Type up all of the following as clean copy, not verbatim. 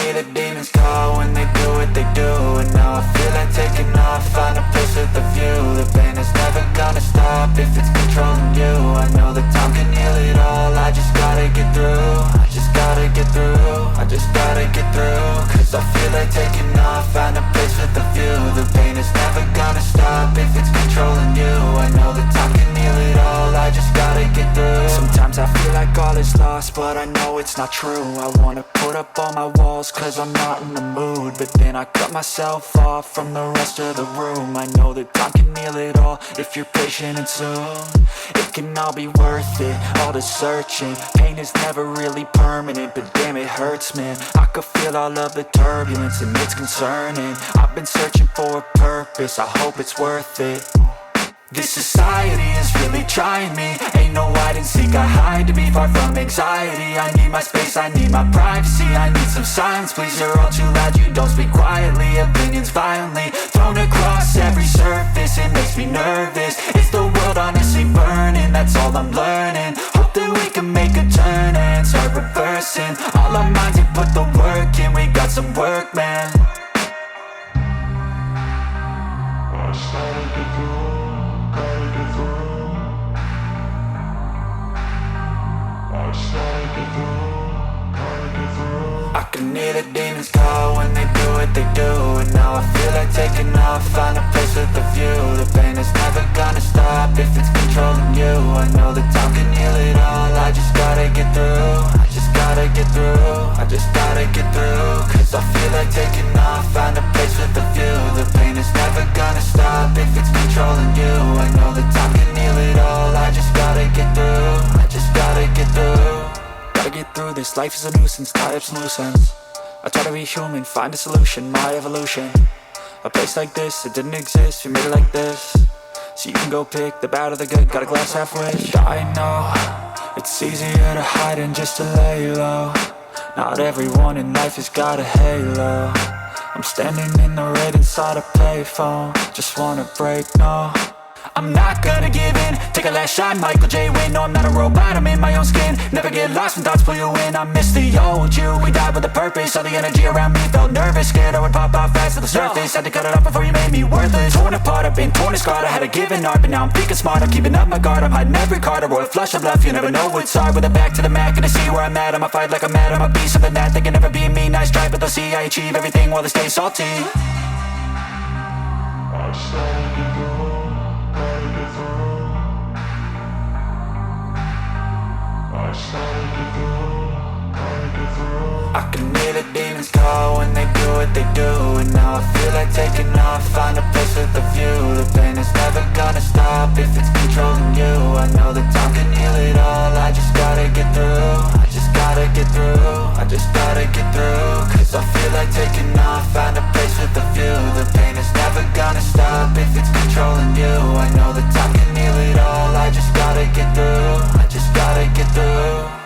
hear the demons call when they do what they do. And now I feel like taking off, find a place with a view. The pain is never gonna stop if it's controlling you. I know that time can heal it all, I just gotta get through. I just gotta get through, I just gotta get through. Cause I feel like taking off, find a place with a view. The pain is never gonna stop if it's controlling you. I know that time can heal it all, I just gotta get through. Sometimes I feel like all is lost, but I know it's not true. I wanna put up all my walls cause I'm not in the mood, but then I cut myself off from the rest of the room. I know that time can heal it all if you're patient and soon. It can all be worth it, all the searching. Pain is never really permanent, but damn it hurts, man. I could feel all of the turbulence and it's concerning. I've been searching for a purpose, I hope it's worth it. This society is really trying me. Ain't no hide and seek, I hide to be far from anxiety. I need my space, I need my privacy. I need some silence, please, you're all too loud. You don't speak quietly, opinions violently thrown across every surface. It makes me nervous, it's the world honestly burning. That's all I'm learning, hope that we can make a turn and start reversing. All our minds and put the work in, we got some work, man. I can hear the demons call when they do what they do. And now I feel like taking off, find a place with a view. The pain is never gonna stop if it's controlling you. I know that time can heal it all, I just gotta get through. I just gotta get through, I just gotta get through. Cause I feel like taking off, find a place with a view. The pain is never gonna stop if it's controlling you. I know that time can heal it all, I just gotta get through. I just gotta get through. Gotta get through this, life is a nuisance, tie up some loose ends. I try to be human, find a solution, my evolution. A place like this, it didn't exist, we made it like this. So you can go pick the bad or the good, got a glass halfway. I know, it's easier to hide than just to lay low. Not everyone in life has got a halo. I'm standing in the red inside a payphone, just wanna break, no. I'm not gonna give in, take a last shot, Michael J. Win. No, I'm not a robot, I'm in my own skin. Never get lost when thoughts pull you in. I miss the old you, we died with a purpose. All the energy around me felt nervous, scared I would pop off fast to the surface. Had to cut it off before you made me worthless. Torn apart, I've been torn and scarred. I had a given art, but now I'm thinking smart. I'm keeping up my guard, I'm hiding every card. A royal flush of love, you never know what's hard. With a back to the mat, gonna see where I'm at. I'ma fight like I'm mad, I'ma be something that they can never be me. Nice try, but they'll see I achieve everything while they stay salty. I can hear the demons call when they do what they do. And now I feel like taking off, find a place with a view. The pain is never gonna stop if it's controlling you. I know that time can heal it all, I just gotta get through. I just gotta get through, I just gotta get through. Cause I feel like taking off, find a place with a view. The pain is never gonna stop if it's controlling you. I know that time can heal it all, I just gotta get through. I just gotta get through.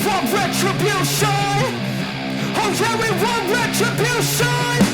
want retribution. Oh yeah, we want retribution.